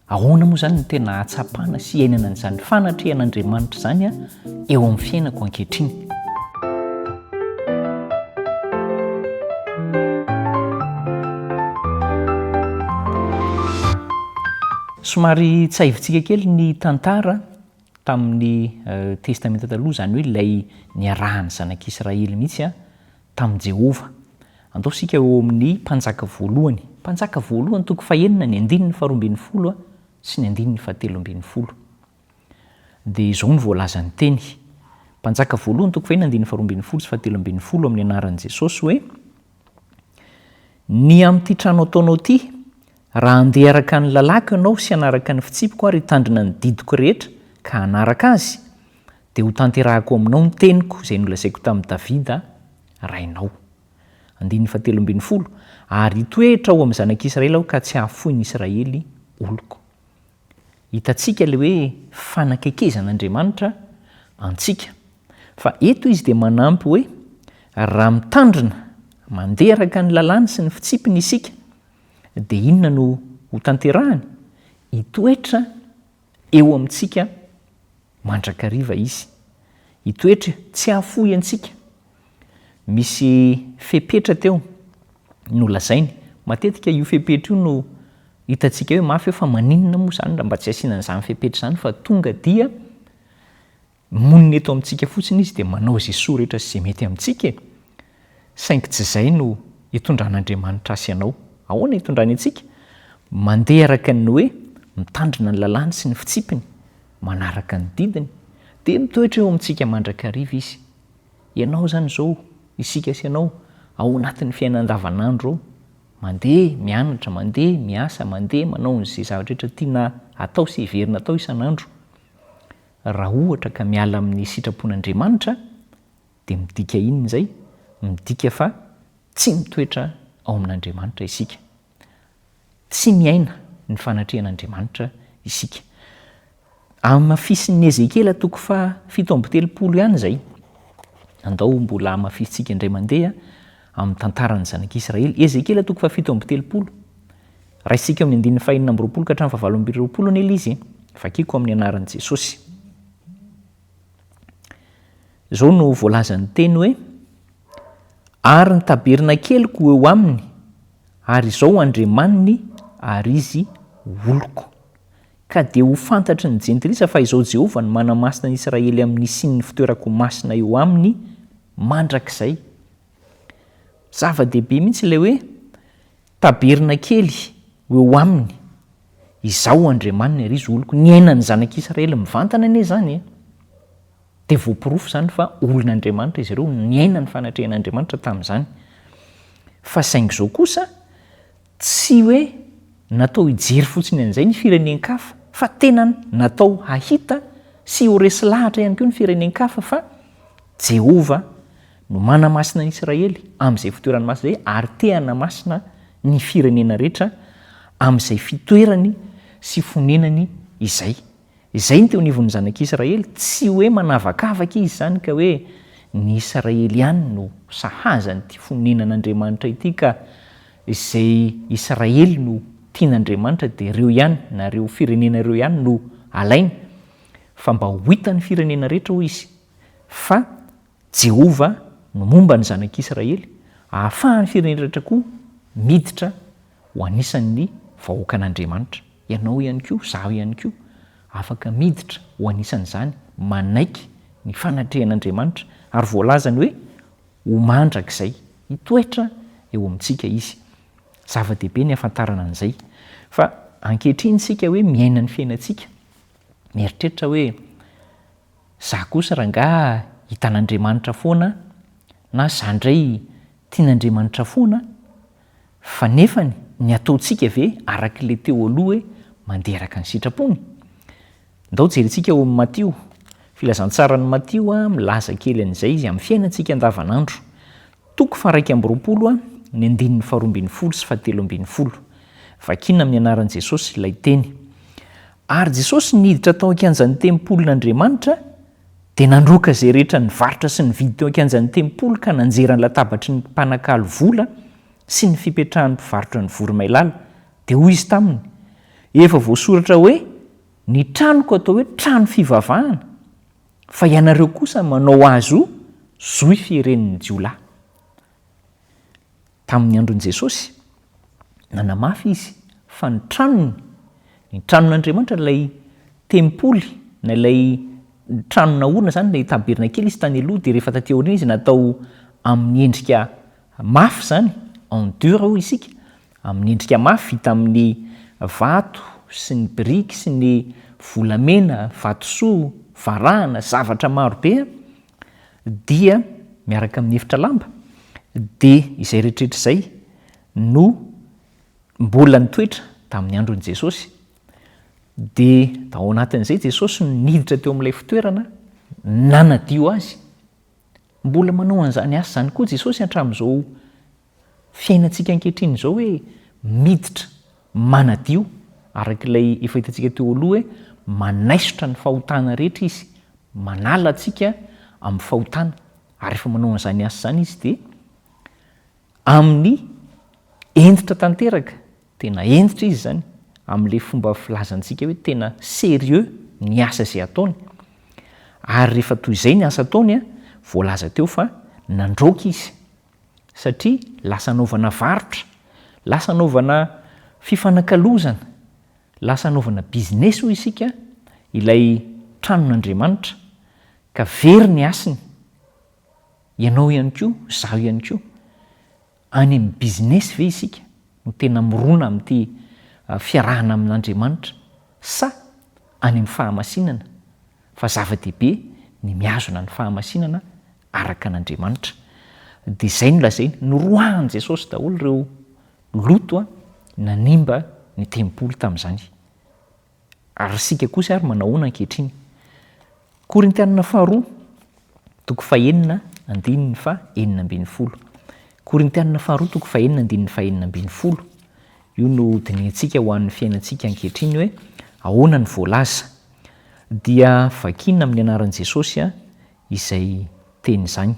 ahoana moa zany ny tena hatsapana sy iainana n'izany fanatrehan'Andriamanitra zany eo amin'ny fiainako ankehitriny. Somary tsaivintsika kely ny tantara tamin'ny testamenta taloha, zany hoe ilay niarahany zanak'Israely mihitsy tamin'i Jehova. Andaosika eo amin'ny mpanjaka voalohany. Mpanjaka voalohany toko fahenina ny 9:20 sy ny 9:17. Dia izao ny voalazany teny. Mpanjaka voalohany toko fahenina 9:20 sy 17 amin'ny anaran'i Jesosy hoe: ny amin'ity trano ataonao ity, raha andeha araka ny lalako ianao sy anaraka ny fitsipiko ary hitandrina ny didiko rehetra ka anaraka azy, dia ho tanterahako aminao ny teniko izay nolazaiko tamin'i Davida rainao. 17 ary hitoetra ao amin'ny zanak'Israely aho ka tsy hahafoy ny Israely oloko. Hitantsika le hoe fanakekezan'Andriamanitra antsika. Fa eto izy dia manampy hoe raha mitandrina mandeha araka ny lalàny sy ny fitsipiny isika, dia inona no ho tanterahany? Hitoetra eo amintsika mandrakariva izy. Hitoetra tsy hahafoy antsika. Misy fepetra teo no lazainy. Matetika io fepetra io no hitantsika hoe mafy fa maninona moa zany raha mba tsy asiana an'izany fepetra izany, fa tonga dia monina eto amintsika fotsiny izy dia manao izay soa rehetra sy izay mety amintsika. Saingy tsy izay no hitondran'Andriamanitra asy ianao. Ahoana hitondrany antsika? Mandeha araka ny hoe mitandrina ny lalàny sy ny fitsipiny, manaraka ny didiny, dia mitoetra eo amintsika mandrakariva izy. Ianao zany zao, isika sy ianao ao anatin'ny fiainana andavanandro ao, mandeha mianatra, mandeha miasa, mandeha manao izay zavatra rehetra tiana atao sy heverina atao isan'andro. Raha ohatra ka miala amin'ny sitrapon'Andriamanitra, dia midika inona izay? Midika fa tsy mitoetra ao amin'Andriamanitra isika. Tsy miaina ny fanatrehan'Andriamanitra isika. Amafisin'ny Ezekela toko 17 ihany izay. Andao mbola amafisitsika indray mandeha amin'ny tantaran'ny zanak'Israely. Ezekela toko 17. Raisika amin'ny 4:20 ka hatramin'ny 7:20 ny izy. Vakiko amin'ny anaran'i Jesosy. Izao no voalazan'ny teny hoe: ary ny tabernakeliko eo aminy, ary izao andriamaniny ary izy oloko. Ka dia ho fantatry ny jentilisa fa izao Jehova ny manamasina ny Israely amin'ny sin'ny fitoerako masina eo aminy mandrakizay. Zava-dehibe mihitsy ilay hoe tabernakely eo aminy, izao andriamaniny ary izy oloko. Ny ainan'ny zanak'Israely mivantana anie zany. Dia voapirofo zany fa olon'Andriamanitra izy ireo, ny ainan'ny fanatrehan'Andriamanitra tamin'izany. Fa saingy izao kosa tsy hoe natao hijery fotsiny an'izay ny firenen-kafa, fa tena natao hahita sy ho resy lahatra ihany koa ny firenen-kafa fa Jehova no manamasina ny Israely amin'izay fitoerany masina izay, ary te hanamasina ny firenena rehetra amin'izay fitoerany sy fonenany izay. Izay ny teo anivon'ny zanak'Israely, tsy hoe manavakavaka izy zany ka hoe ny Israely ihany no sahazan'ity fonenan'Andriamanitra ity ka izay Israely no tian'Andriamanitra dia ireo ihany na ireo firenena ireo ihany no alainy. Fa mba ho hitan'ny firenena rehetra ho izy fa Jehova no momba ny zanak'Israely, ahafahan'ny firenena rehetra koa miditra ho anisan'ny vahoakan'Andriamanitra. Ianao ihany koa, zaho ihany koa afaka miditra ho anisan'izany, manaiky ny fanatrehan'Andriamanitra, ary voalazany hoe ho mandrakizay, hitoetra eo amintsika izy. Zava-dehibe ny afantarana an'izay. Fa ankehitriny sika hoe miaina ny fiainantsika, mieritreritra hoe za kosa rangaha hitan'Andriamanitra foana, na za ndray tian'Andriamanitra foana, fa nefany ny ataontsika ve arak'ilay teo aloha hoe mandeha araka ny sitrapony. Ndao jerintsika eo amin'ny Matio. Filazantsara ny Matio milaza kely an'izay izy amin'ny fiainantsika andavanandro. Toko 2:20 ny 2:20 sy 7:20. Vakina amin'ny anaran'i Jesosy ilay teny. Ary Jesosy niditra tao ankianjan'ny tempolon'Andriamanitra, dia nandroaka izay rehetra nivarotra sy nividy teo ankianjan'ny tempolo ka nanjera ny latabatry ny mpanakalo vola sy ny fipetrahan'ny mpivarotra ny voromailala. Dia hoy izy taminy: efa voasoratra hoe ny tranoko atao hoe trano fivavahana fa ianareo kosa manao azy ho zoy fiheren'ny jiolahy. Tamin'ny andron'i Jesosy nanamafy izy fa ny tranon'Andriamanitra ilay tempoly na ilay tranona orona zany ilay tabernakely izy tany aloha, dia rehefa taty aoriana izy natao amin'ny endrika mafy zany, en dur hoy isika, amin'ny endrika mafy vita amin'ny vato sy ny biriky sy ny volamena, vatosoa, varahana, zavatra marobe, dia miaraka amin'ny efitra lamba, dia izay rehetrarehetra izay no mbola nitoetra tamin'ny andron'i Jesosy. Dia ao anatin'izay Jesosy no niditra teo amin'ilay fitoerana nanadio azy. Mbola manao an'izany asa zany koa Jesosy hatramin'izao fiainantsika ankehitriny izao hoe miditra manadio, arak'ilay efa hitantsika teo aloha hoe manaisotra ny fahotana rehetra izy, manala antsika amin'ny fahotana. Ary rehefa manao an'izany asa zany izy dia amin'ny endritra tanteraka, tena endritra izy zany, amin'ilay fomba filazantsika hoe tena sérieux ny asa izay ataony. Ary rehefa toy izay ny asa ataony voalaza teo fa nandroaka izy, satria lasa anaovana varotra, lasa anaovana fifanakalozana, lasa anaovana business hoy isika ilay tranon'Andriamanitra, ka very ny asiny. Ianao ihany koa, zaho ihany koa, any amin'ny business ve isika no tena mirona amin'ity fiarahana amin'Andriamanitra, sa any amin'ny fahamasinana? Fa zava-dehibe ny miazona ny fahamasinana araka an'Andriamanitra. Dia izay no lazainy, noroahan' Jesosy daholo ireo loto nanimba ny tempoly tamin'izany. Ary isika kosa ary manahoana ankehitriny? Korintianina faharoa toko fahaenina andininy fa enina ambin'ny folo. Korintianina faharoa toko fahaenina andininy fa enina ambin'ny folo. Io no diniantsika ho an'ny fiainantsika ankehitriny hoe ahoana ny voalaza. Dia vakina amin'ny anaran'i Jesosy izay teny izany.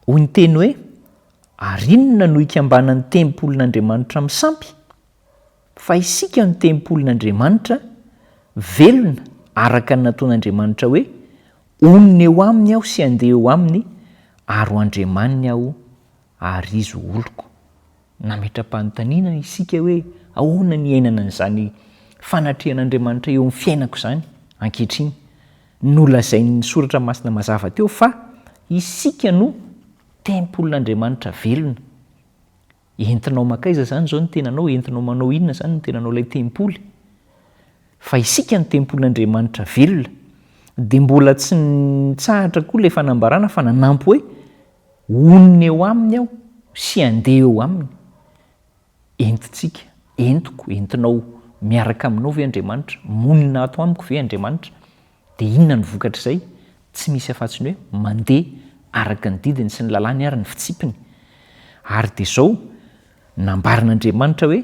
Hoy ny teny hoe ary inona no ikambanan'ny tempolin'Andriamanitra misampy? Fa isika ny tempolin'Andriamanitra velona araka ny nataon'Andriamanitra hoe onona eo aminy aho sy andeha eo aminy ary ho andriamaniny aho ary izy ho oloko. Nametra-panontaniana isika hoe ahoana ny iainana an'izany fanatrehan'Andriamanitra eo amin'ny fiainako izany ankehitriny. Nolazain'ny soratra masina mazava teo fa isika no tempolin'Andriamanitra velona. Entinao makaiza zany zao ny tenanao, entinao manao inona zany ny tenanao ilay tempoly? Fa isika ny tempolin'Andriamanitra velona. Dia mbola tsy nitsahatra koa ilay fanambarana fa nanampy hoe onona eo aminy aho sy andeha eo aminy. Entintsika, entiko, entinao miaraka aminao ve Andriamanitra? Monina ato amiko ve Andriamanitra? Dia inona ny vokatra izay? Tsy misy afa-tsy ny hoe mandeha araka ny didiny sy ny lalàny ary ny fitsipiny. Ary dia izao nambaran'Andriamanitra hoe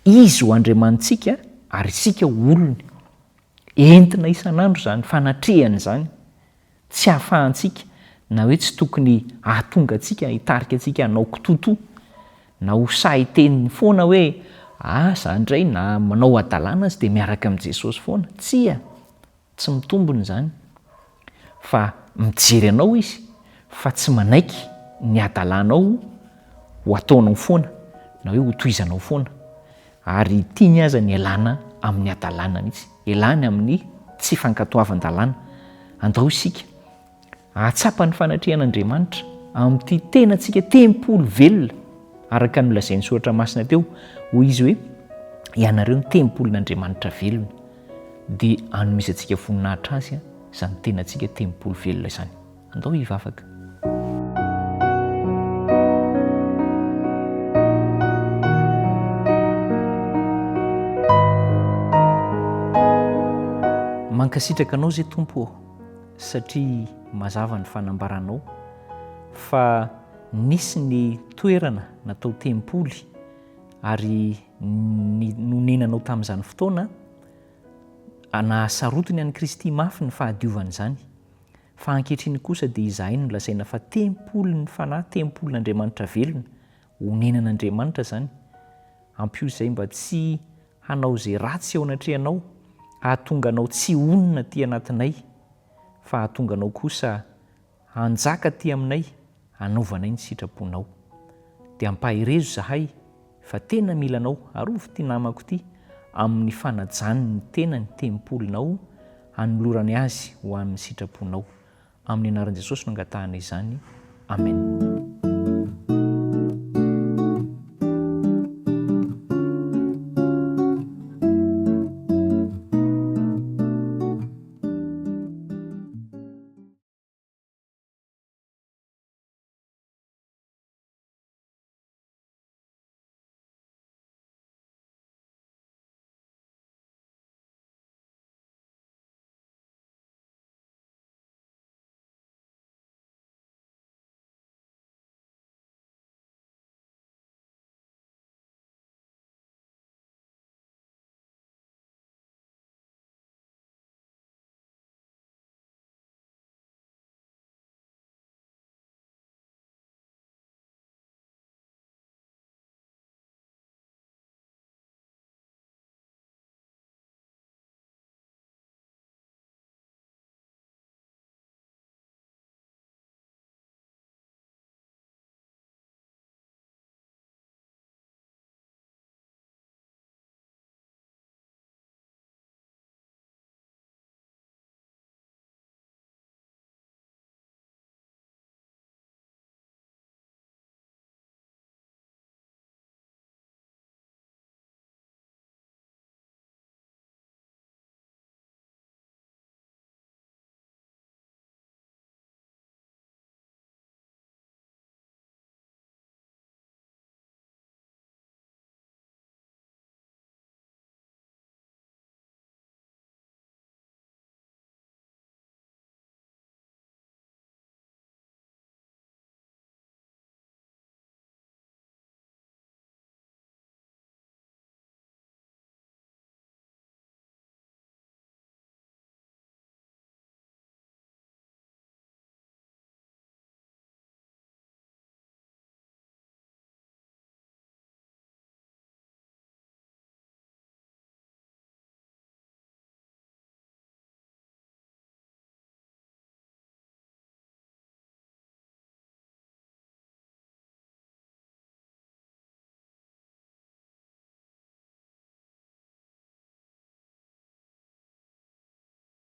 izy ho andriamantsika ary isika ho olony. Entina isan'andro zany fanatrehana izany, tsy hahafahantsika na hoe tsy tokony ahatonga antsika hitarika antsika hanao kitoto na ho sahiteniny foana hoe za indray na manao adalàna azy dia miaraka amin'i Jesosy foana. Tsy mitombony izany, fa mijery anao izy fa tsy manaiky ny adalànao ho ataonao foana na hoe ho toizanao foana. Ary tiany aza ny ialana amin'ny adalàna mihitsy, ialany amin'ny tsy fankatoavan-dalàna. Andao isika ahatsapa ny fanatrehan'Andriamanitra amin'ity tenantsika tempoly velona araka ny lazain'ny soratra masina teo hoy izy hoe ianareo ny tempolin'Andriamanitra velona. Dia anomisy antsika voninahitra azy izany tenantsika tempoly velona izany. Andao hivavaka. Mankasitraka anao zay Tompo, satria mazava ny fanambaranao fa nisy ny toerana natao tempoly ary nonenanao tamin'izany fotoana nahasarotiny an'i Kristy mafy ny fahadiovana izany. Fa ankehitriny kosa dia izahay no lazaina fa tempoly ny fanahy, tempolin'Andriamanitra velona honenan'Andriamanitra zany. Ampio izay mba tsy hanao izay ratsy ao anatrehanao, hahatonga anao tsy onona ty anatinay, fa hahatonga anao kosa hanjaka ty aminay, hanaovanay ny sitraponao. Dia ampaherezo zahay fa tena mila anao, arovy ty namako ty amin'ny fanajany ny tena ny tempolinao, hanolorany azy ho amin'ny sitraponao. Amin'ny anaran'i Jesosy no angatahana izany. Amen.